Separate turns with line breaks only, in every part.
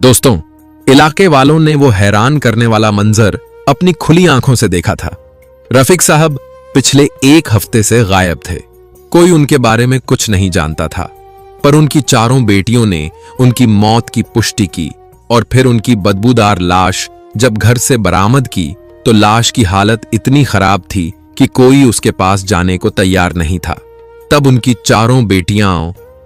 दोस्तों, इलाके वालों ने वो हैरान करने वाला मंजर अपनी खुली आंखों से देखा था। रफीक साहब पिछले एक हफ्ते से गायब थे। कोई उनके बारे में कुछ नहीं जानता था, पर उनकी चारों बेटियों ने उनकी मौत की पुष्टि की और फिर उनकी बदबूदार लाश जब घर से बरामद की तो लाश की हालत इतनी खराब थी कि कोई उसके पास जाने को तैयार नहीं था। तब उनकी चारों बेटियां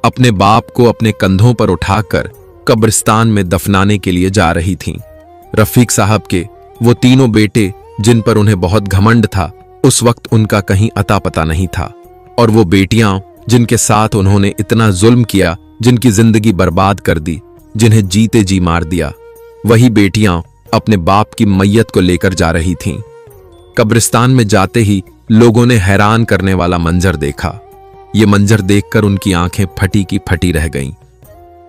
अपने बाप को अपने कंधों पर उठाकर कब्रिस्तान में दफनाने के लिए जा रही थीं। रफीक साहब के वो तीनों बेटे जिन पर उन्हें बहुत घमंड था, उस वक्त उनका कहीं अता पता नहीं था, और वो बेटियां जिनके साथ उन्होंने इतना जुल्म किया, जिनकी जिंदगी बर्बाद कर दी, जिन्हें जीते जी मार दिया, वही बेटियां अपने बाप की मैयत को लेकर जा रही थीं। कब्रिस्तान में जाते ही लोगों ने हैरान करने वाला मंजर देखा। ये मंजर देखकर उनकी आंखें फटी की फटी रह गईं।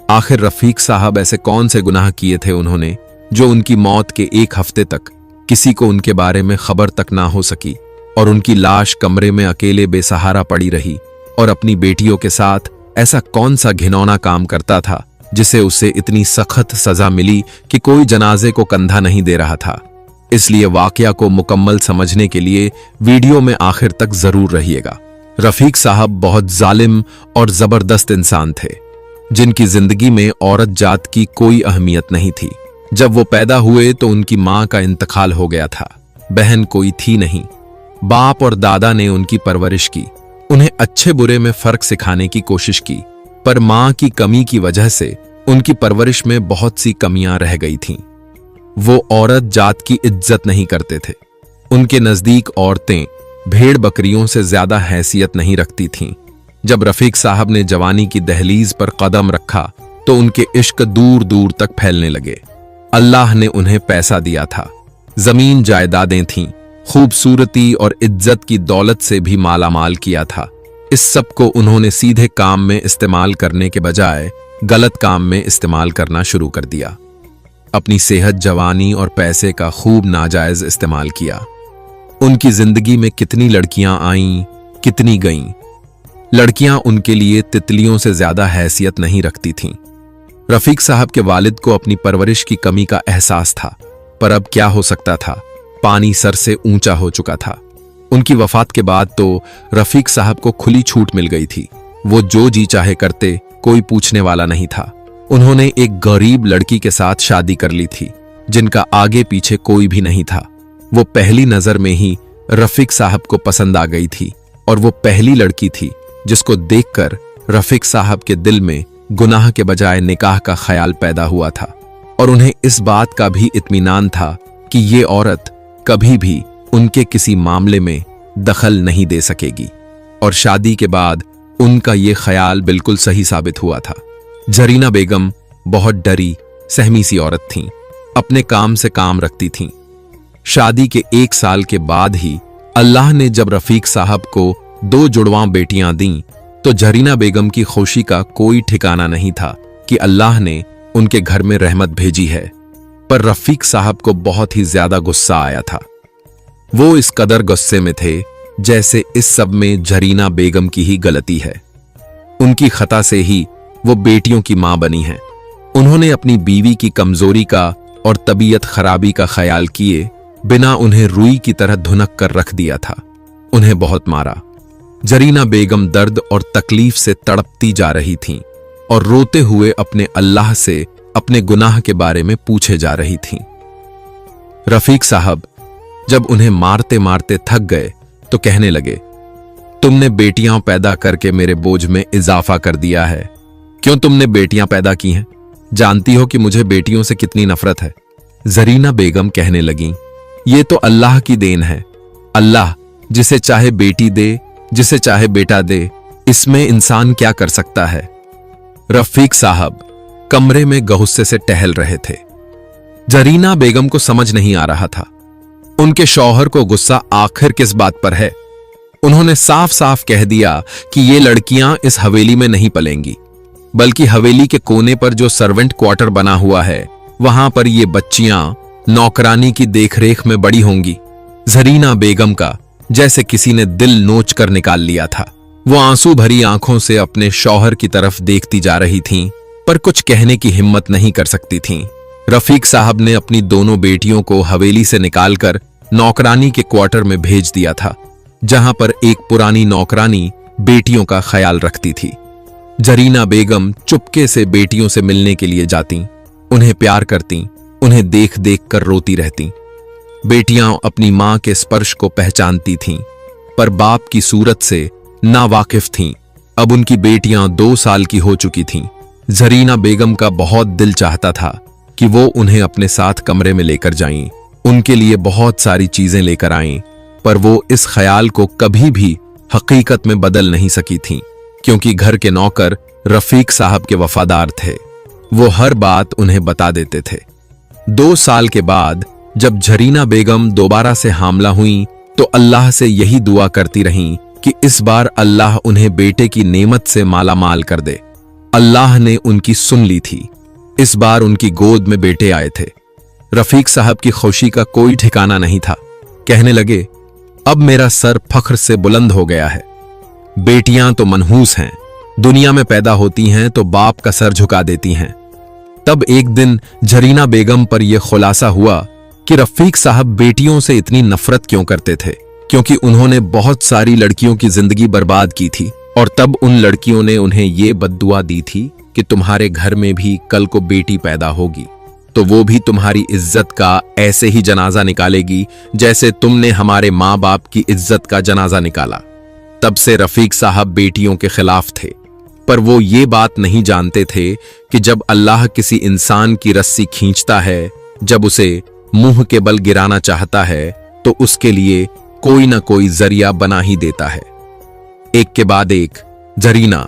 आखिर रफीक साहब ऐसे कौन से गुनाह किए थे उन्होंने, जो उनकी मौत के एक हफ्ते तक किसी को उनके बारे में खबर तक ना हो सकी, और उनकी लाश कमरे में अकेले बेसहारा पड़ी रही, और अपनी बेटियों के साथ ऐसा कौन सा घिनौना काम करता था जिसे उसे इतनी सख्त सजा मिली कि कोई जनाजे को कंधा नहीं दे रहा था। इसलिए वाकया को मुकम्मल समझने के लिए वीडियो में आखिर तक जरूर रहिएगा। रफीक साहब बहुत जालिम और जबरदस्त इंसान थे, जिनकी जिंदगी में औरत जात की कोई अहमियत नहीं थी। जब वो पैदा हुए तो उनकी मां का इंतकाल हो गया था। बहन कोई थी नहीं। बाप और दादा ने उनकी परवरिश की, उन्हें अच्छे बुरे में फर्क सिखाने की कोशिश की, पर मां की कमी की वजह से उनकी परवरिश में बहुत सी कमियां रह गई थीं। वो औरत जात की इज्जत नहीं करते थे। उनके नजदीक औरतें भेड़ बकरियों से ज्यादा हैसियत नहीं रखती थीं। जब रफीक साहब ने जवानी की दहलीज पर कदम रखा तो उनके इश्क दूर दूर तक फैलने लगे। अल्लाह ने उन्हें पैसा दिया था, जमीन जायदादें थीं, खूबसूरती और इज्जत की दौलत से भी मालामाल किया था। इस सब को उन्होंने सीधे काम में इस्तेमाल करने के बजाय गलत काम में इस्तेमाल करना शुरू कर दिया। अपनी सेहत, जवानी और पैसे का खूब नाजायज इस्तेमाल किया। उनकी जिंदगी में कितनी लड़कियां आईं, कितनी गईं। लड़कियां उनके लिए तितलियों से ज्यादा हैसियत नहीं रखती थीं। रफीक साहब के वालिद को अपनी परवरिश की कमी का एहसास था, पर अब क्या हो सकता था, पानी सर से ऊंचा हो चुका था। उनकी वफात के बाद तो रफीक साहब को खुली छूट मिल गई थी। वो जो जी चाहे करते, कोई पूछने वाला नहीं था। उन्होंने एक गरीब लड़की के साथ शादी कर ली थी, जिनका आगे पीछे कोई भी नहीं था। वो पहली नजर में ही रफीक साहब को पसंद आ गई थी, और वो पहली लड़की थी जिसको देखकर रफीक साहब के दिल में गुनाह के बजाय निकाह का ख्याल पैदा हुआ था। और उन्हें इस बात का भी इत्मीनान था कि ये औरत कभी भी उनके किसी मामले में दखल नहीं दे सकेगी। और शादी के बाद उनका ये ख्याल बिल्कुल सही साबित हुआ था। जरीना बेगम बहुत डरी सहमी सी औरत थीं, अपने काम से काम रखती थीं। शादी के 1 साल के बाद ही अल्लाह ने जब रफीक साहब को 2 जुड़वां बेटियां दीं, तो जरीना बेगम की खुशी का कोई ठिकाना नहीं था कि अल्लाह ने उनके घर में रहमत भेजी है। पर रफीक साहब को बहुत ही ज्यादा गुस्सा आया था। वो इस कदर गुस्से में थे जैसे इस सब में जरीना बेगम की ही गलती है। उनकी खता से ही वो बेटियों की मां बनी हैं। उन्होंने अपनी बीवी की कमजोरी का और तबीयत खराबी का ख्याल किए बिना उन्हें रुई की तरह धुनक कर रख दिया था। उन्हें बहुत मारा। जरीना बेगम दर्द और तकलीफ से तड़पती जा रही थीं और रोते हुए अपने अल्लाह से अपने गुनाह के बारे में पूछे जा रही थीं। रफीक साहब जब उन्हें मारते मारते थक गए तो कहने लगे, तुमने बेटियां पैदा करके मेरे बोझ में इजाफा कर दिया है। क्यों तुमने बेटियां पैदा की हैं? जानती हो कि मुझे बेटियों से कितनी नफरत है। जरीना बेगम कहने लगीं, ये तो अल्लाह की देन है। अल्लाह जिसे चाहे बेटी दे, जिसे चाहे बेटा दे, इसमें इंसान क्या कर सकता है। रफीक साहब कमरे में गुस्से से टहल रहे थे। जरीना बेगम को समझ नहीं आ रहा था उनके शौहर को गुस्सा आखिर किस बात पर है। उन्होंने साफ साफ कह दिया कि ये लड़कियां इस हवेली में नहीं पलेंगी, बल्कि हवेली के कोने पर जो सर्वेंट क्वार्टर बना हुआ है, वहां पर ये बच्चियां नौकरानी की देखरेख में बड़ी होंगी। जरीना बेगम का जैसे किसी ने दिल नोच कर निकाल लिया था। वो आंसू भरी आंखों से अपने शौहर की तरफ देखती जा रही थीं पर कुछ कहने की हिम्मत नहीं कर सकती थीं। रफीक साहब ने अपनी दोनों बेटियों को हवेली से निकालकर नौकरानी के क्वार्टर में भेज दिया था, जहां पर एक पुरानी नौकरानी बेटियों का ख्याल रखती थी। जरीना बेगम चुपके से बेटियों से मिलने के लिए जाती, उन्हें प्यार करती, उन्हें देख देख कर रोती रहती। बेटियां अपनी मां के स्पर्श को पहचानती थीं, पर बाप की सूरत से नावाकिफ थीं। अब उनकी बेटियां 2 साल की हो चुकी थीं। जरीना बेगम का बहुत दिल चाहता था कि वो उन्हें अपने साथ कमरे में लेकर जाएं, उनके लिए बहुत सारी चीजें लेकर आएं, पर वो इस ख्याल को कभी भी हकीकत में बदल नहीं सकी थीं, क्योंकि घर के नौकर रफीक साहब के वफादार थे। वो हर बात उन्हें बता देते थे। 2 साल के बाद जब जरीना बेगम दोबारा से हामला हुई तो अल्लाह से यही दुआ करती रहीं कि इस बार अल्लाह उन्हें बेटे की नेमत से माला माल कर दे। अल्लाह ने उनकी सुन ली थी। इस बार उनकी गोद में बेटे आए थे। रफीक साहब की खुशी का कोई ठिकाना नहीं था। कहने लगे, अब मेरा सर फख्र से बुलंद हो गया है। बेटियां तो मनहूस हैं, दुनिया में पैदा होती हैं तो बाप का सर झुका देती हैं। तब एक दिन जरीना बेगम पर यह खुलासा हुआ कि रफीक साहब बेटियों से इतनी नफरत क्यों करते थे, क्योंकि उन्होंने बहुत सारी लड़कियों की जिंदगी बर्बाद की थी और तब उन लड़कियों ने उन्हें यह बद्दुआ दी थी कि तुम्हारे घर में भी कल को बेटी पैदा होगी तो वो भी तुम्हारी इज्जत का ऐसे ही जनाजा निकालेगी जैसे तुमने हमारे माँ बाप की इज्जत का जनाजा निकाला। तब से रफीक साहब बेटियों के खिलाफ थे, पर वो ये बात नहीं जानते थे कि जब अल्लाह किसी इंसान की रस्सी खींचता है, जब उसे मुंह के बल गिराना चाहता है, तो उसके लिए कोई ना कोई जरिया बना ही देता है। एक के बाद एक जरीना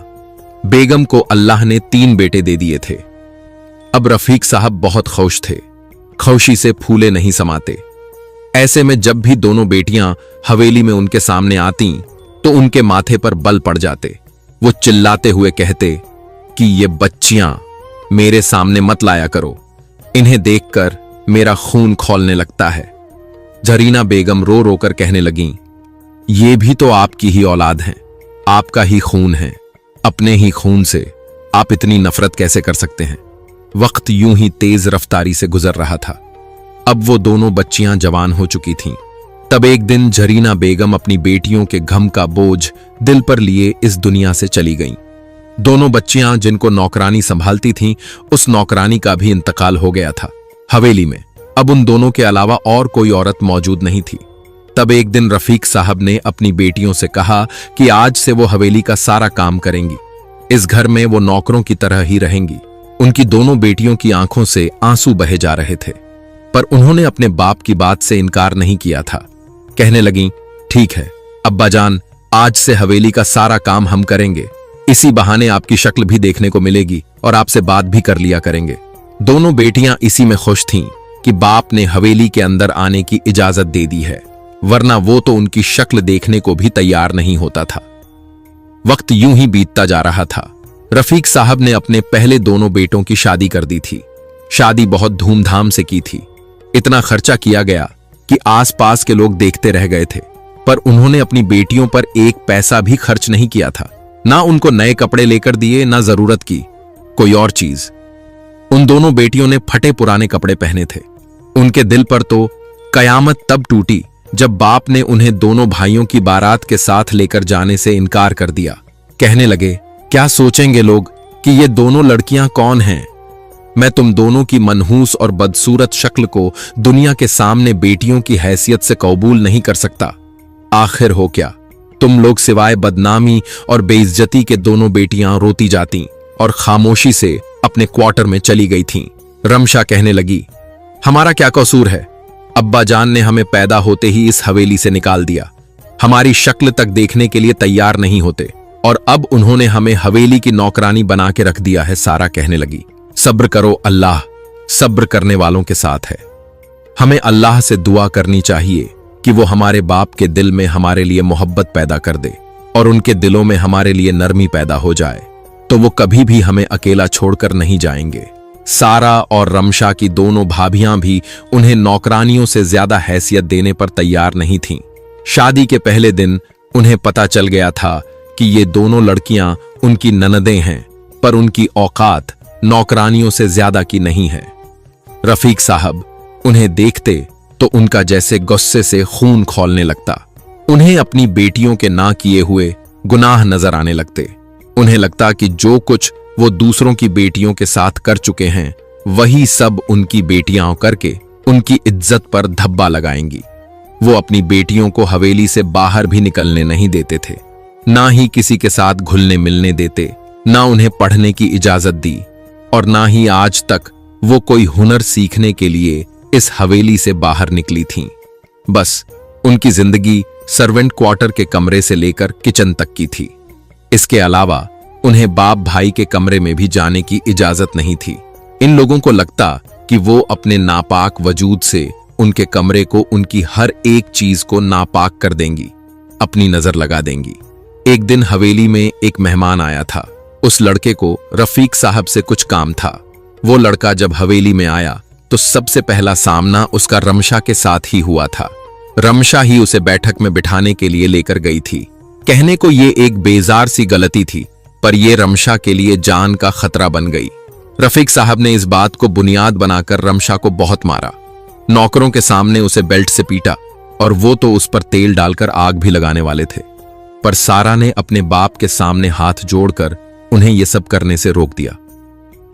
बेगम को अल्लाह ने 3 बेटे दे दिए थे। अब रफीक साहब बहुत खुश थे, खुशी से फूले नहीं समाते। ऐसे में जब भी दोनों बेटियां हवेली में उनके सामने आती तो उनके माथे पर बल पड़ जाते। वो चिल्लाते हुए कहते कि ये बच्चियां मेरे सामने मत लाया करो, इन्हें देखकर मेरा खून खौलने लगता है। जरीना बेगम रो रो कर कहने लगीं, ये भी तो आपकी ही औलाद हैं, आपका ही खून है, अपने ही खून से आप इतनी नफरत कैसे कर सकते हैं। वक्त यूं ही तेज रफ्तारी से गुजर रहा था। अब वो दोनों बच्चियां जवान हो चुकी थीं। तब एक दिन जरीना बेगम अपनी बेटियों के गम का बोझ दिल पर लिए इस दुनिया से चली गईं। दोनों बच्चियां जिनको नौकरानी संभालती थीं, उस नौकरानी का भी इंतकाल हो गया था। हवेली में अब उन दोनों के अलावा और कोई औरत मौजूद नहीं थी। तब एक दिन रफीक साहब ने अपनी बेटियों से कहा कि आज से वो हवेली का सारा काम करेंगी, इस घर में वो नौकरों की तरह ही रहेंगी। उनकी दोनों बेटियों की आंखों से आंसू बहे जा रहे थे, पर उन्होंने अपने बाप की बात से इनकार नहीं किया था। कहने लगीं, ठीक है अब्बा जान, आज से हवेली का सारा काम हम करेंगे, इसी बहाने आपकी शक्ल भी देखने को मिलेगी और आपसे बात भी कर लिया करेंगे। दोनों बेटियां इसी में खुश थीं कि बाप ने हवेली के अंदर आने की इजाजत दे दी है, वरना वो तो उनकी शक्ल देखने को भी तैयार नहीं होता था। वक्त यूं ही बीतता जा रहा था। रफीक साहब ने अपने पहले दोनों बेटों की शादी कर दी थी। शादी बहुत धूमधाम से की थी। इतना खर्चा किया गया कि आसपास के लोग देखते रह गए थे, पर उन्होंने अपनी बेटियों पर एक पैसा भी खर्च नहीं किया था। ना उनको नए कपड़े लेकर दिए, ना जरूरत की कोई और चीज। उन दोनों बेटियों ने फटे पुराने कपड़े पहने थे। उनके दिल पर तो कयामत तब टूटी जब बाप ने उन्हें दोनों भाइयों की बारात के साथ लेकर जाने से इनकार कर दिया। कहने लगे, क्या सोचेंगे लोग कि ये दोनों लड़कियां कौन हैं? मैं तुम दोनों की मनहूस और बदसूरत शक्ल को दुनिया के सामने बेटियों की हैसियत से कबूल नहीं कर सकता। आखिर हो क्या, तुम लोग सिवाय बदनामी और बेइज्जती के दोनों बेटियां रोती जाती और खामोशी से अपने क्वार्टर में चली गई थीं। रमशा कहने लगी, हमारा क्या कसूर है? अब्बा जान ने हमें पैदा होते ही इस हवेली से निकाल दिया, हमारी शक्ल तक देखने के लिए तैयार नहीं होते, और अब उन्होंने हमें हवेली की नौकरानी बना के रख दिया है। सारा कहने लगी, सब्र करो, अल्लाह सब्र करने वालों के साथ है। हमें अल्लाह से दुआ करनी चाहिए कि वो हमारे बाप के दिल में हमारे लिए मोहब्बत पैदा कर दे और उनके दिलों में हमारे लिए नरमी पैदा हो जाए, तो वो कभी भी हमें अकेला छोड़कर नहीं जाएंगे। सारा और रमशा की दोनों भाभियां भी उन्हें नौकरानियों से ज्यादा हैसियत देने पर तैयार नहीं थीं। शादी के पहले दिन उन्हें पता चल गया था कि ये दोनों लड़कियां उनकी ननदें हैं, पर उनकी औकात नौकरानियों से ज्यादा की नहीं है। रफीक साहब उन्हें देखते तो उनका जैसे गुस्से से खून खौलने लगता। उन्हें अपनी बेटियों के ना किए हुए गुनाह नजर आने लगते। उन्हें लगता कि जो कुछ वो दूसरों की बेटियों के साथ कर चुके हैं वही सब उनकी बेटियां करके उनकी इज्जत पर धब्बा लगाएंगी। वो अपनी बेटियों को हवेली से बाहर भी निकलने नहीं देते थे, ना ही किसी के साथ घुलने मिलने देते, ना उन्हें पढ़ने की इजाजत दी, और ना ही आज तक वो कोई हुनर सीखने के लिए इस हवेली से बाहर निकली थीं। बस उनकी जिंदगी सर्वेंट क्वार्टर के कमरे से लेकर किचन तक की थी। इसके अलावा उन्हें बाप भाई के कमरे में भी जाने की इजाजत नहीं थी। इन लोगों को लगता कि वो अपने नापाक वजूद से उनके कमरे को, उनकी हर एक चीज को नापाक कर देंगी, अपनी नजर लगा देंगी। एक दिन हवेली में एक मेहमान आया था। उस लड़के को रफीक साहब से कुछ काम था। वो लड़का जब हवेली में आया तो सबसे पहला सामना उसका रमशा के साथ ही हुआ था। रमशा ही उसे बैठक में बिठाने के लिए लेकर गई थी। कहने को ये एक बेजार सी गलती थी, पर यह रमशा के लिए जान का खतरा बन गई। रफीक साहब ने इस बात को बुनियाद बनाकर रमशा को बहुत मारा। नौकरों के सामने उसे बेल्ट से पीटा, और वो तो उस पर तेल डालकर आग भी लगाने वाले थे। पर सारा ने अपने बाप के सामने हाथ जोड़कर उन्हें यह सब करने से रोक दिया।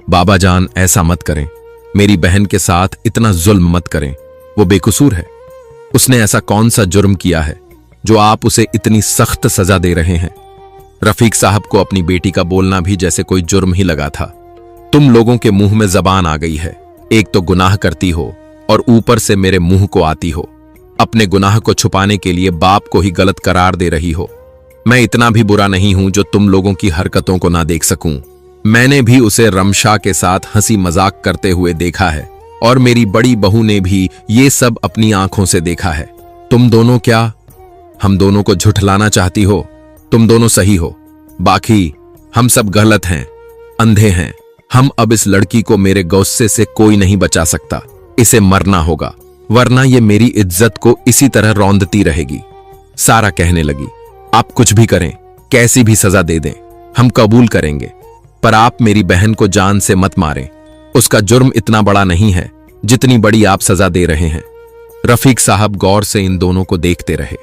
बाबा जान, ऐसा मत करें, मेरी बहन के साथ इतना जुल्म मत करें, वो बेकसूर है। उसने ऐसा कौन सा जुर्म किया है जो आप उसे इतनी सख्त सजा दे रहे हैं। रफीक साहब को अपनी बेटी का बोलना भी जैसे कोई जुर्म ही लगा था। तुम लोगों के मुंह में जबान आ गई है, एक तो गुनाह करती हो और ऊपर से मेरे मुंह को आती हो। अपने गुनाह को छुपाने के लिए बाप को ही गलत करार दे रही हो। मैं इतना भी बुरा नहीं हूं जो तुम लोगों की हरकतों को ना देख सकूं। मैंने भी उसे रमशा के साथ हंसी मजाक करते हुए देखा है, और मेरी बड़ी बहू ने भी ये सब अपनी आंखों से देखा है। तुम दोनों क्या हम दोनों को झुठलाना चाहती हो? तुम दोनों सही हो, बाकी हम सब गलत हैं, अंधे हैं। हम अब इस लड़की को मेरे गुस्से से कोई नहीं बचा सकता। इसे मरना होगा, वरना ये मेरी इज्जत को इसी तरह रौंदती रहेगी। सारा कहने लगी, आप कुछ भी करें, कैसी भी सजा दे दें, हम कबूल करेंगे, पर आप मेरी बहन को जान से मत मारें। उसका जुर्म इतना बड़ा नहीं है जितनी बड़ी आप सजा दे रहे हैं। रफीक साहब गौर से इन दोनों को देखते रहे।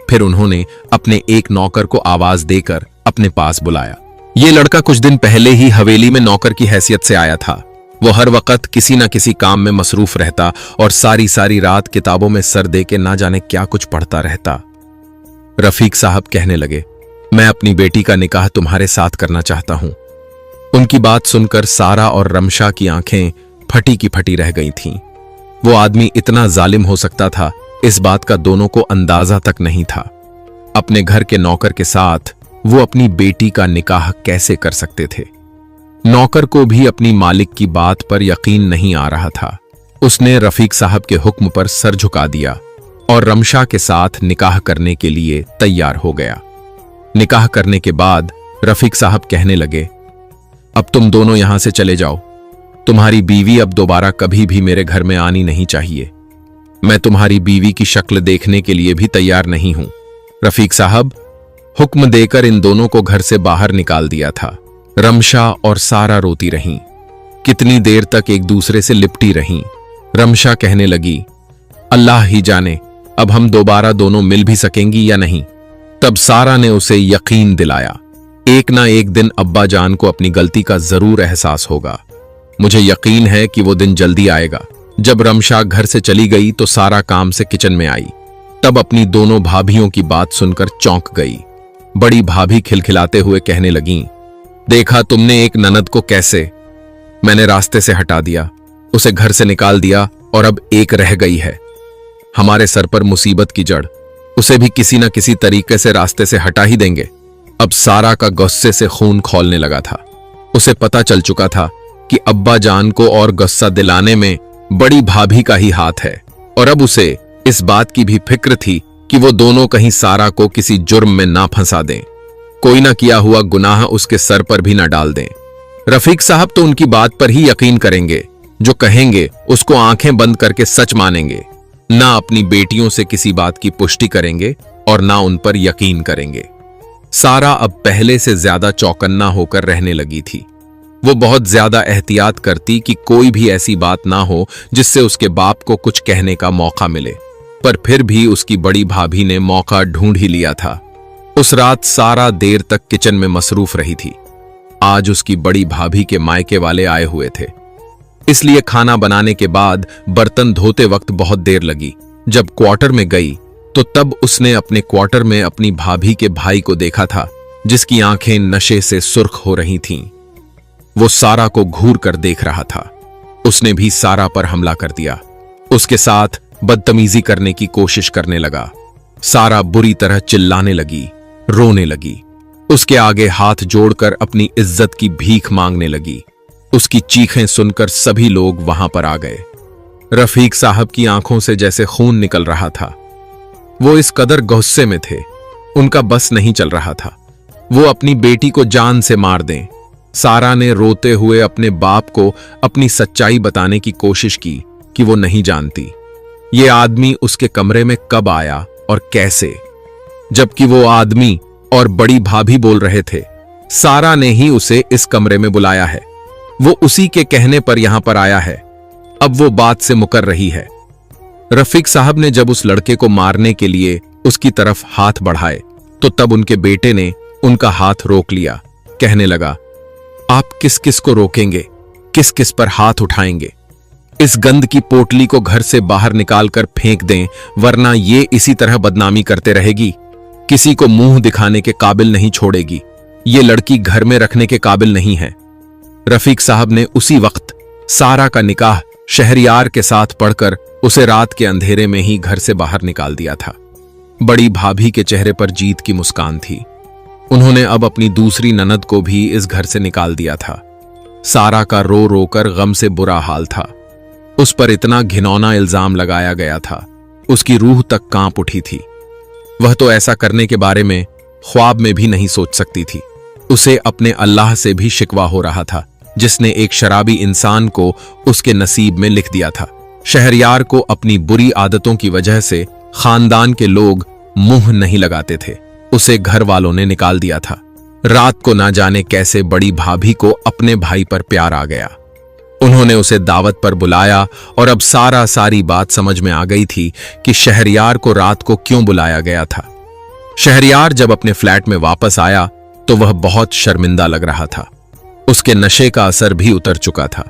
फिर उन्होंने अपने एक नौकर को आवाज देकर अपने पास बुलाया। ये लड़का कुछ दिन पहले ही हवेली में नौकर की हैसियत से आया था। वो हर वक्त किसी न किसी काम में मसरूफ रहता और सारी सारी रात किताबों में सर दे के ना जाने क्या कुछ पढ़ता रहता। रफीक साहब कहने लगे, मैं अपनी बेटी का निकाह तुम्हारे साथ करना चाहता हूं। उनकी बात सुनकर सारा और रमशा की आंखें फटी की फटी रह गई थीं। वो आदमी इतना जालिम हो सकता था, इस बात का दोनों को अंदाजा तक नहीं था। अपने घर के नौकर के साथ वो अपनी बेटी का निकाह कैसे कर सकते थे? नौकर को भी अपनी मालिक की बात पर यकीन नहीं आ रहा था। उसने रफीक साहब के हुक्म पर सर झुका दिया और रमशा के साथ निकाह करने के लिए तैयार हो गया। निकाह करने के बाद रफीक साहब कहने लगे, अब तुम दोनों यहां से चले जाओ। तुम्हारी बीवी अब दोबारा कभी भी मेरे घर में आनी नहीं चाहिए। मैं तुम्हारी बीवी की शक्ल देखने के लिए भी तैयार नहीं हूं। रफीक साहब हुक्म देकर इन दोनों को घर से बाहर निकाल दिया था। रमशा और सारा रोती रहीं। कितनी देर तक एक दूसरे से लिपटी रहीं। रमशा कहने लगी, अल्लाह ही जाने अब हम दोबारा दोनों मिल भी सकेंगी या नहीं। तब सारा ने उसे यकीन दिलाया, एक ना एक दिन अब्बा जान को अपनी गलती का जरूर एहसास होगा। मुझे यकीन है कि वो दिन जल्दी आएगा। जब रमशा घर से चली गई तो सारा काम से किचन में आई। तब अपनी दोनों भाभियों की बात सुनकर चौंक गई। बड़ी भाभी खिलखिलाते हुए कहने लगीं, देखा तुमने एक ननद को कैसे? मैंने रास्ते से हटा दिया, उसे घर से निकाल दिया और अब एक रह गई है। हमारे सर पर मुसीबत की जड़, उसे भी किसी न किसी तरीके से रास्ते से हटा ही देंगे। अब सारा का गुस्से से खून खौलने लगा था। उसे पता चल चुका था कि अब्बा जान को और गुस्सा दिलाने में बड़ी भाभी का ही हाथ है, और अब उसे इस बात की भी फिक्र थी कि वो दोनों कहीं सारा को किसी जुर्म में ना फंसा दें, कोई ना किया हुआ गुनाह उसके सर पर भी ना डाल दें। रफीक साहब तो उनकी बात पर ही यकीन करेंगे, जो कहेंगे उसको आंखें बंद करके सच मानेंगे, ना अपनी बेटियों से किसी बात की पुष्टि करेंगे और ना उन पर यकीन करेंगे। सारा अब पहले से ज्यादा चौकन्ना होकर रहने लगी थी। वो बहुत ज्यादा एहतियात करती कि कोई भी ऐसी बात ना हो जिससे उसके बाप को कुछ कहने का मौका मिले, पर फिर भी उसकी बड़ी भाभी ने मौका ढूंढ ही लिया था। उस रात सारा देर तक किचन में मसरूफ रही थी। आज उसकी बड़ी भाभी के मायके वाले आए हुए थे, इसलिए खाना बनाने के बाद बर्तन धोते वक्त बहुत देर लगी। जब क्वार्टर में गई तो तब उसने अपने क्वार्टर में अपनी भाभी के भाई को देखा था, जिसकी आंखें नशे से सुर्ख हो रही थीं। वो सारा को घूर कर देख रहा था। उसने भी सारा पर हमला कर दिया, उसके साथ बदतमीजी करने की कोशिश करने लगा। सारा बुरी तरह चिल्लाने लगी, रोने लगी, उसके आगे हाथ जोड़कर अपनी इज्जत की भीख मांगने लगी। उसकी चीखें सुनकर सभी लोग वहां पर आ गए। रफीक साहब की आंखों से जैसे खून निकल रहा था। वो इस कदर गुस्से में थे, उनका बस नहीं चल रहा था। वो अपनी बेटी को जान से मार दें। सारा ने रोते हुए अपने बाप को अपनी सच्चाई बताने की कोशिश की कि वो नहीं जानती ये आदमी उसके कमरे में कब आया और कैसे, जबकि वो आदमी और बड़ी भाभी बोल रहे थे सारा ने ही उसे इस कमरे में बुलाया है, वो उसी के कहने पर यहां पर आया है। अब वो बात से मुकर रही है। रफीक साहब ने जब उस लड़के को मारने के लिए उसकी तरफ हाथ बढ़ाए तो तब उनके बेटे ने उनका हाथ रोक लिया। कहने लगा, आप किस किस को रोकेंगे, किस किस पर हाथ उठाएंगे? इस गंद की पोटली को घर से बाहर निकालकर फेंक दें, वरना ये इसी तरह बदनामी करते रहेगी, किसी को मुंह दिखाने के काबिल नहीं छोड़ेगी। ये लड़की घर में रखने के काबिल नहीं है। रफीक साहब ने उसी वक्त सारा का निकाह शहरियार के साथ पढ़कर उसे रात के अंधेरे में ही घर से बाहर निकाल दिया था। बड़ी भाभी के चेहरे पर जीत की मुस्कान थी। उन्होंने अब अपनी दूसरी ननद को भी इस घर से निकाल दिया था। सारा का रो रो कर गम से बुरा हाल था। उस पर इतना घिनौना इल्जाम लगाया गया था, उसकी रूह तक कांप उठी थी। वह तो ऐसा करने के बारे में ख्वाब में भी नहीं सोच सकती थी। उसे अपने अल्लाह से भी शिकवा हो रहा था, जिसने एक शराबी इंसान को उसके नसीब में लिख दिया था। शहरयार को अपनी बुरी आदतों की वजह से खानदान के लोग मुंह नहीं लगाते थे। उसे घर वालों ने निकाल दिया था। रात को ना जाने कैसे बड़ी भाभी को अपने भाई पर प्यार आ गया। उन्होंने उसे दावत पर बुलाया और अब सारी बात समझ में आ गई थी कि शहरयार को रात को क्यों बुलाया गया था। शहरयार जब अपने फ्लैट में वापस आया तो वह बहुत शर्मिंदा लग रहा था। उसके नशे का असर भी उतर चुका था।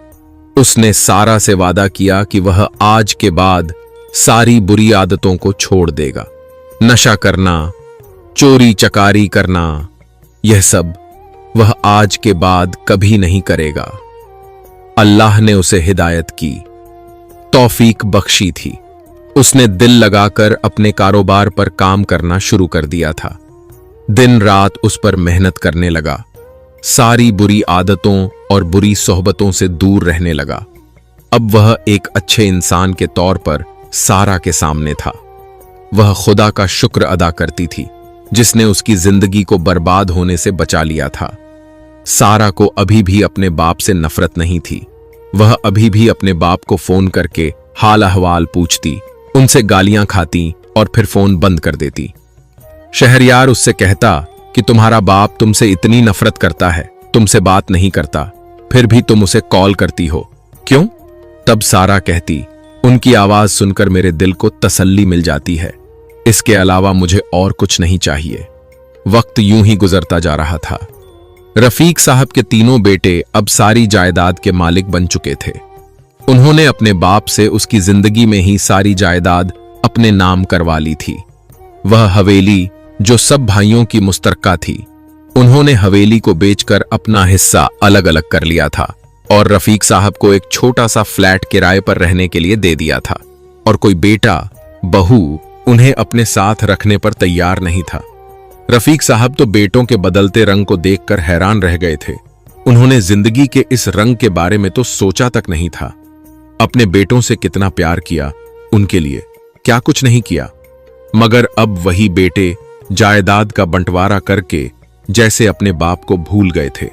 उसने सारा से वादा किया कि वह आज के बाद सारी बुरी आदतों को छोड़ देगा। नशा करना, चोरी चकारी करना, यह सब वह आज के बाद कभी नहीं करेगा। अल्लाह ने उसे हिदायत की, तौफीक बख्शी थी। उसने दिल लगाकर अपने कारोबार पर काम करना शुरू कर दिया था। दिन रात उस पर मेहनत करने लगा। सारी बुरी आदतों और बुरी सोहबतों से दूर रहने लगा। अब वह एक अच्छे इंसान के तौर पर सारा के सामने था। वह खुदा का शुक्र अदा करती थी जिसने उसकी जिंदगी को बर्बाद होने से बचा लिया था। सारा को अभी भी अपने बाप से नफरत नहीं थी। वह अभी भी अपने बाप को फोन करके हाल अहवाल पूछती, उनसे गालियां खाती और फिर फोन बंद कर देती। शहरयार उससे कहता कि तुम्हारा बाप तुमसे इतनी नफरत करता है, तुमसे बात नहीं करता, फिर भी तुम उसे कॉल करती हो, क्यों? तब सारा कहती, उनकी आवाज सुनकर मेरे दिल को तसल्ली मिल जाती है, इसके अलावा मुझे और कुछ नहीं चाहिए। वक्त यूं ही गुजरता जा रहा था। रफीक साहब के तीनों बेटे अब सारी जायदाद के मालिक बन चुके थे। उन्होंने अपने बाप से उसकी जिंदगी में ही सारी जायदाद अपने नाम करवा ली थी। वह हवेली जो सब भाइयों की मुश्तरका थी, उन्होंने हवेली को बेचकर अपना हिस्सा अलग अलग कर लिया था और रफीक साहब को एक छोटा सा फ्लैट किराए पर रहने के लिए दे दिया था। और कोई बेटा बहू उन्हें अपने साथ रखने पर तैयार नहीं था। रफीक साहब तो बेटों के बदलते रंग को देखकर हैरान रह गए थे। उन्होंने जिंदगी के इस रंग के बारे में तो सोचा तक नहीं था। अपने बेटों से कितना प्यार किया, उनके लिए क्या कुछ नहीं किया, मगर अब वही बेटे जायदाद का बंटवारा करके जैसे अपने बाप को भूल गए थे।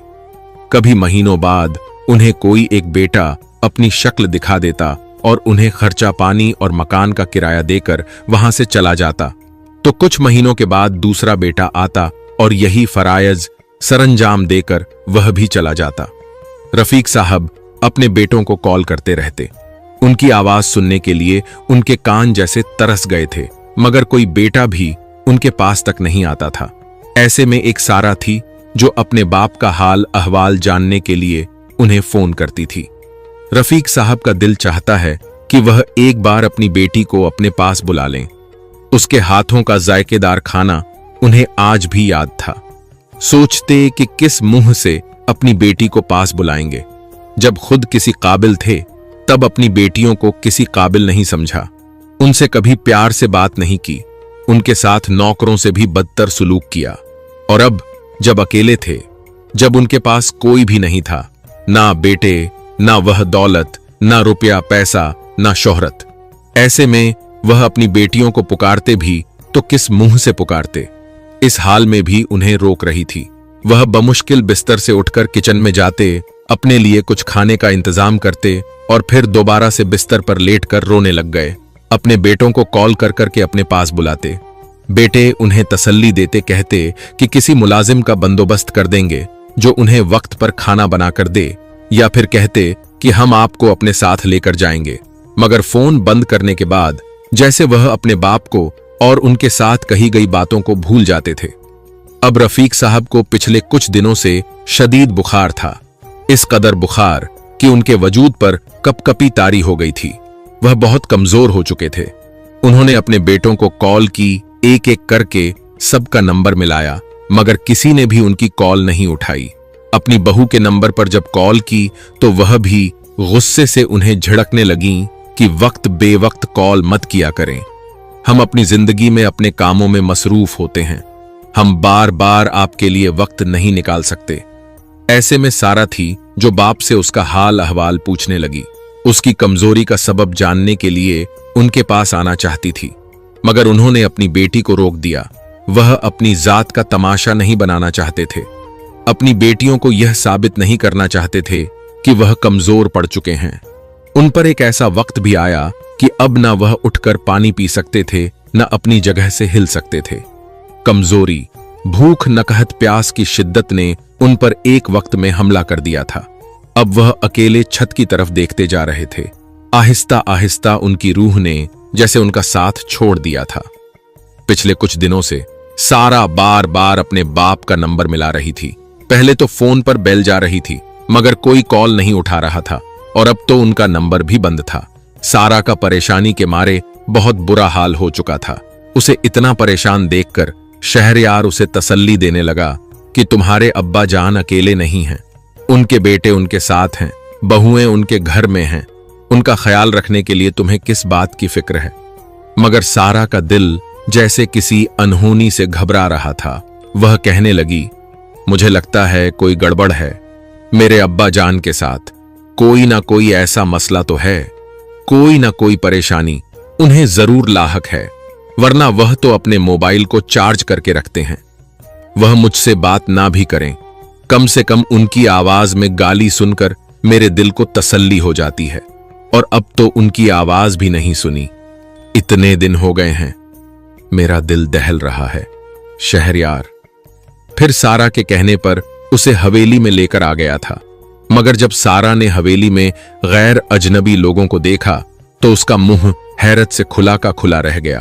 कभी महीनों बाद उन्हें कोई एक बेटा अपनी शक्ल दिखा देता और उन्हें खर्चा पानी और मकान का किराया देकर वहां से चला जाता, तो कुछ महीनों के बाद दूसरा बेटा आता और यही फरायज सरंजाम देकर वह भी चला जाता। रफीक साहब अपने बेटों को कॉल करते रहते। उनकी आवाज सुनने के लिए उनके कान जैसे तरस गए थे, मगर कोई बेटा भी उनके पास तक नहीं आता था। ऐसे में एक सारा थी जो अपने बाप का हाल अहवाल जानने के लिए उन्हें फोन करती थी। रफीक साहब का दिल चाहता है कि वह एक बार अपनी बेटी को अपने पास बुला लें। उसके हाथों का जायकेदार खाना उन्हें आज भी याद था। सोचते कि किस मुंह से अपनी बेटी को पास बुलाएंगे। जब खुद किसी काबिल थे तब अपनी बेटियों को किसी काबिल नहीं समझा। उनसे कभी प्यार से बात नहीं की, उनके साथ नौकरों से भी बदतर सुलूक किया। और अब जब अकेले थे, जब उनके पास कोई भी नहीं था, ना बेटे, ना वह दौलत, ना रुपया पैसा, ना शोहरत, ऐसे में वह अपनी बेटियों को पुकारते भी तो किस मुंह से पुकारते। इस हाल में भी उन्हें रोक रही थी। वह बमुश्किल बिस्तर से उठकर किचन में जाते, अपने लिए कुछ खाने का इंतजाम करते और फिर दोबारा से बिस्तर पर लेटकर रोने लग गए। अपने बेटों को कॉल कर करके अपने पास बुलाते। बेटे उन्हें तसल्ली देते, कहते कि किसी मुलाजिम का बंदोबस्त कर देंगे जो उन्हें वक्त पर खाना बनाकर दे, या फिर कहते कि हम आपको अपने साथ लेकर जाएंगे। मगर फोन बंद करने के बाद जैसे वह अपने बाप को और उनके साथ कही गई बातों को भूल जाते थे। अब रफीक साहब को पिछले कुछ दिनों से शदीद बुखार था। इस कदर बुखार कि उनके वजूद पर कपकपी तारी हो गई थी। वह बहुत कमजोर हो चुके थे। उन्होंने अपने बेटों को कॉल की, एक एक करके सबका नंबर मिलाया, मगर किसी ने भी उनकी कॉल नहीं उठाई। अपनी बहू के नंबर पर जब कॉल की तो वह भी गुस्से से उन्हें झिड़कने लगीं कि वक्त बेवक्त कॉल मत किया करें। हम अपनी जिंदगी में अपने कामों में मसरूफ होते हैं, हम बार बार आपके लिए वक्त नहीं निकाल सकते। ऐसे में सारा थी जो बाप से उसका हाल अहवाल पूछने लगी। उसकी कमजोरी का सबब जानने के लिए उनके पास आना चाहती थी, मगर उन्होंने अपनी बेटी को रोक दिया। वह अपनी जात का तमाशा नहीं बनाना चाहते थे। अपनी बेटियों को यह साबित नहीं करना चाहते थे कि वह कमजोर पड़ चुके हैं। उन पर एक ऐसा वक्त भी आया कि अब न वह उठकर पानी पी सकते थे, न अपनी जगह से हिल सकते थे। कमजोरी, भूख, नकहत प्यास की शिद्दत ने उन पर एक वक्त में हमला कर दिया था। अब वह अकेले छत की तरफ देखते जा रहे थे। आहिस्ता आहिस्ता उनकी रूह ने जैसे उनका साथ छोड़ दिया था। पिछले कुछ दिनों से सारा बार बार अपने बाप का नंबर मिला रही थी। पहले तो फोन पर बेल जा रही थी, मगर कोई कॉल नहीं उठा रहा था, और अब तो उनका नंबर भी बंद था। सारा का परेशानी के मारे बहुत बुरा हाल हो चुका था। उसे इतना परेशान देखकर शहरयार उसे तसल्ली देने लगा कि तुम्हारे अब्बा जान अकेले नहीं हैं, उनके बेटे उनके साथ हैं, बहुएं उनके घर में हैं, उनका ख्याल रखने के लिए तुम्हें किस बात की फिक्र है। मगर सारा का दिल जैसे किसी अनहोनी से घबरा रहा था। वह कहने लगी, मुझे लगता है कोई गड़बड़ है मेरे अब्बा जान के साथ। कोई ना कोई ऐसा मसला तो है, कोई ना कोई परेशानी उन्हें जरूर लाहक है, वरना वह तो अपने मोबाइल को चार्ज करके रखते हैं। वह मुझसे बात ना भी करें, कम से कम उनकी आवाज में गाली सुनकर मेरे दिल को तसल्ली हो जाती है, और अब तो उनकी आवाज भी नहीं सुनी। इतने दिन हो गए हैं, मेरा दिल दहल रहा है शहरयार। फिर सारा के कहने पर उसे हवेली में लेकर आ गया था, मगर जब सारा ने हवेली में गैर अजनबी लोगों को देखा तो उसका मुंह हैरत से खुला का खुला रह गया।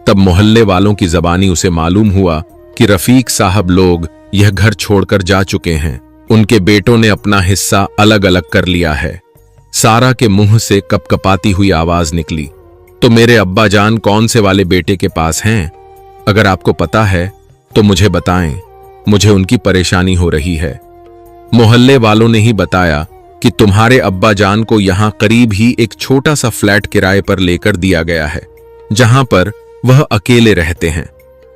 तब मोहल्ले वालों की जबानी उसे मालूम हुआ कि रफीक साहब लोग यह घर छोड़कर जा चुके हैं, उनके बेटों ने अपना हिस्सा अलग अलग कर लिया है। सारा के मुंह से कपकपाती हुई आवाज निकली, तो मेरे अब्बा जान कौन से वाले बेटे के पास हैं? अगर आपको पता है तो मुझे बताएं, मुझे उनकी परेशानी हो रही है। मोहल्ले वालों ने ही बताया कि तुम्हारे अब्बा जान को यहां करीब ही एक छोटा सा फ्लैट किराए पर लेकर दिया गया है, जहां पर वह अकेले रहते हैं।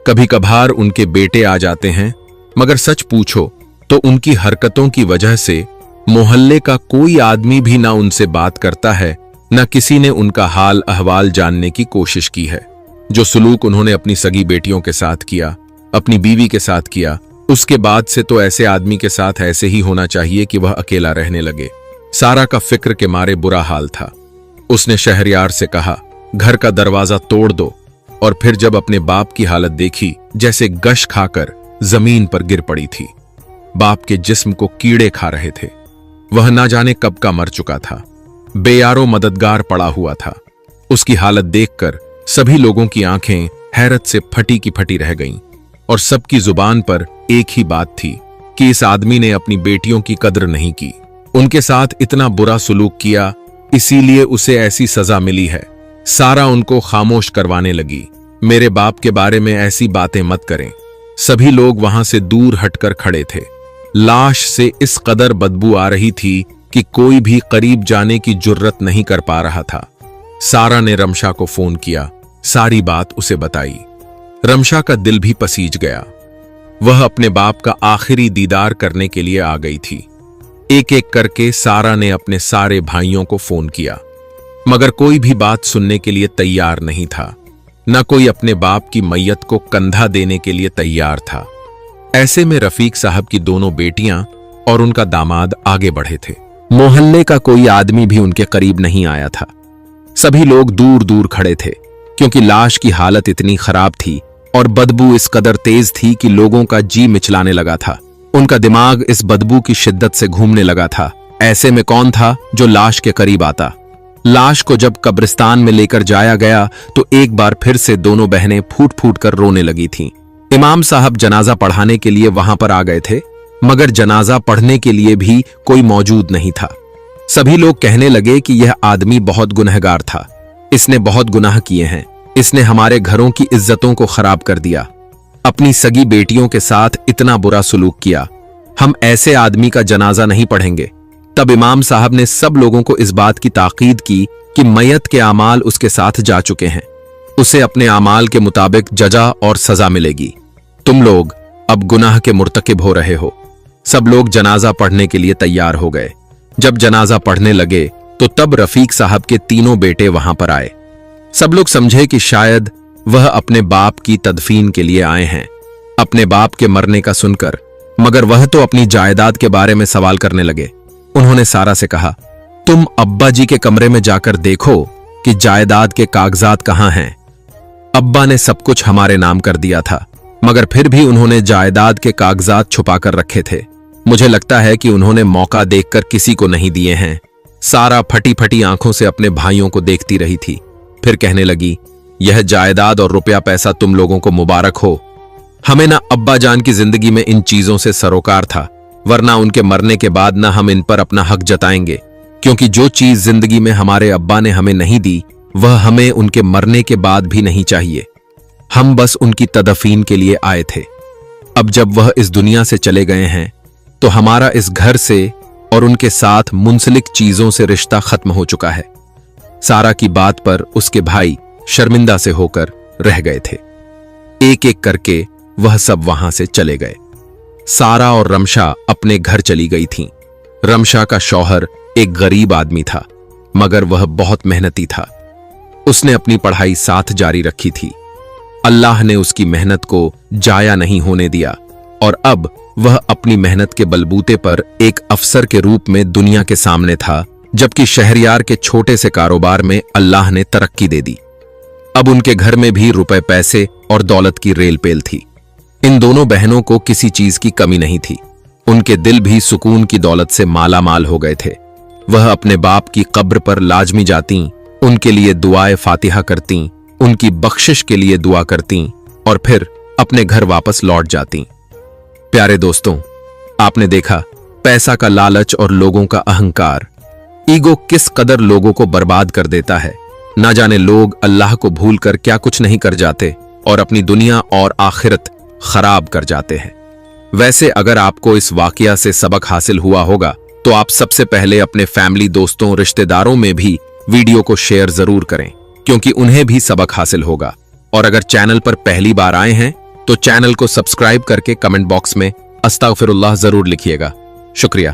कभी कभार उनके बेटे आ जाते हैं, मगर सच पूछो तो उनकी हरकतों की वजह से मोहल्ले का कोई आदमी भी ना उनसे बात करता है, न किसी ने उनका हाल अहवाल जानने की कोशिश की है। जो सुलूक उन्होंने अपनी सगी बेटियों के साथ किया, अपनी बीवी के साथ किया, उसके बाद से तो ऐसे आदमी के साथ ऐसे ही होना चाहिए कि वह अकेला रहने लगे। सारा का फिक्र के मारे बुरा हाल था। उसने शहरयार से कहा, घर का दरवाजा तोड़ दो, और फिर जब अपने बाप की हालत देखी, जैसे गश खाकर जमीन पर गिर पड़ी थी। बाप के जिस्म को कीड़े खा रहे थे। वह ना जाने कब का मर चुका था, बेयारो मददगार पड़ा हुआ था। उसकी हालत देखकर सभी लोगों की आंखें हैरत से फटी की फटी रह गईं और सबकी जुबान पर एक ही बात थी कि इस आदमी ने अपनी बेटियों की कद्र नहीं की, उनके साथ इतना बुरा सुलूक किया, इसीलिए उसे ऐसी सजा मिली है। सारा उनको खामोश करवाने लगी, मेरे बाप के बारे में ऐसी बातें मत करें। सभी लोग वहां से दूर हटकर खड़े थे। लाश से इस कदर बदबू आ रही थी कि कोई भी करीब जाने की जुर्रत नहीं कर पा रहा था। सारा ने रमशा को फोन किया, सारी बात उसे बताई। रमशा का दिल भी पसीज गया। वह अपने बाप का आखिरी दीदार करने के लिए आ गई थी। एक एक करके सारा ने अपने सारे भाइयों को फोन किया, मगर कोई भी बात सुनने के लिए तैयार नहीं था। न कोई अपने बाप की मैयत को कंधा देने के लिए तैयार था। ऐसे में रफीक साहब की दोनों बेटियां और उनका दामाद आगे बढ़े थे। मोहल्ले का कोई आदमी भी उनके करीब नहीं आया था। सभी लोग दूर दूर खड़े थे, क्योंकि लाश की हालत इतनी खराब थी और बदबू इस कदर तेज थी कि लोगों का जी मिचलाने लगा था। उनका दिमाग इस बदबू की शिद्दत से घूमने लगा था। ऐसे में कौन था जो लाश के करीब आता? लाश को जब कब्रिस्तान में लेकर जाया गया तो एक बार फिर से दोनों बहनें फूट फूट कर रोने लगी थीं। इमाम साहब जनाजा पढ़ाने के लिए वहां पर आ गए थे, मगर जनाजा पढ़ने के लिए भी कोई मौजूद नहीं था। सभी लोग कहने लगे कि यह आदमी बहुत गुनहगार था, इसने बहुत गुनाह किए हैं, इसने हमारे घरों की इज्जतों को खराब कर दिया, अपनी सगी बेटियों के साथ इतना बुरा सुलूक किया, हम ऐसे आदमी का जनाजा नहीं पढ़ेंगे। तब इमाम साहब ने सब लोगों को इस बात की ताकीद की कि मैयत के आमाल उसके साथ जा चुके हैं, उसे अपने आमाल के मुताबिक जजा और सजा मिलेगी। तुम लोग अब गुनाह के मुर्तकिब हो रहे हो। सब लोग जनाजा पढ़ने के लिए तैयार हो गए। जब जनाजा पढ़ने लगे तो तब रफीक साहब के तीनों बेटे वहां पर आए। सब लोग समझे कि शायद वह अपने बाप की तदफीन के लिए आए हैं, अपने बाप के मरने का सुनकर, मगर वह तो अपनी जायदाद के बारे में सवाल करने लगे। उन्होंने सारा से कहा, तुम अब्बा जी के कमरे में जाकर देखो कि जायदाद के कागजात कहां हैं। अब्बा ने सब कुछ हमारे नाम कर दिया था, मगर फिर भी उन्होंने जायदाद के कागजात छुपा कर रखे थे। मुझे लगता है कि उन्होंने मौका देखकर किसी को नहीं दिए हैं। सारा फटी फटी आंखों से अपने भाइयों को देखती रही थी, फिर कहने लगी, यह जायदाद और रुपया पैसा तुम लोगों को मुबारक हो। हमें ना अब्बा जान की जिंदगी में इन चीजों से सरोकार था, वरना उनके मरने के बाद ना हम इन पर अपना हक जताएंगे, क्योंकि जो चीज जिंदगी में हमारे अब्बा ने हमें नहीं दी वह हमें उनके मरने के बाद भी नहीं चाहिए। हम बस उनकी तदफीन के लिए आए थे। अब जब वह इस दुनिया से चले गए हैं तो हमारा इस घर से और उनके साथ मुंसलिक चीजों से रिश्ता खत्म हो चुका है। सारा की बात पर उसके भाई शर्मिंदा से होकर रह गए थे। एक एक करके वह सब वहां से चले गए। सारा और रमशा अपने घर चली गई थीं। रमशा का शौहर एक गरीब आदमी था, मगर वह बहुत मेहनती था। उसने अपनी पढ़ाई साथ जारी रखी थी। अल्लाह ने उसकी मेहनत को जाया नहीं होने दिया और अब वह अपनी मेहनत के बलबूते पर एक अफसर के रूप में दुनिया के सामने था, जबकि शहरयार के छोटे से कारोबार में अल्लाह ने तरक्की दे दी। अब उनके घर में भी रुपए पैसे और दौलत की रेल पेल थी। इन दोनों बहनों को किसी चीज की कमी नहीं थी। उनके दिल भी सुकून की दौलत से माला माल हो गए थे। वह अपने बाप की कब्र पर लाजमी जाती, उनके लिए दुआए फातिहा करती, उनकी बख्शिश के लिए दुआ करती और फिर अपने घर वापस लौट जाती। प्यारे दोस्तों, आपने देखा पैसा का लालच और लोगों का अहंकार, ईगो किस कदर लोगों को बर्बाद कर देता है। ना जाने लोग अल्लाह को भूलकर क्या कुछ नहीं कर जाते और अपनी दुनिया और आखिरत खराब कर जाते हैं। वैसे अगर आपको इस वाकया से सबक हासिल हुआ होगा तो आप सबसे पहले अपने फैमिली, दोस्तों, रिश्तेदारों में भी वीडियो को शेयर जरूर करें, क्योंकि उन्हें भी सबक हासिल होगा। और अगर चैनल पर पहली बार आए हैं तो चैनल को सब्सक्राइब करके कमेंट बॉक्स में अस्तगफिरुल्लाह जरूर लिखिएगा। शुक्रिया।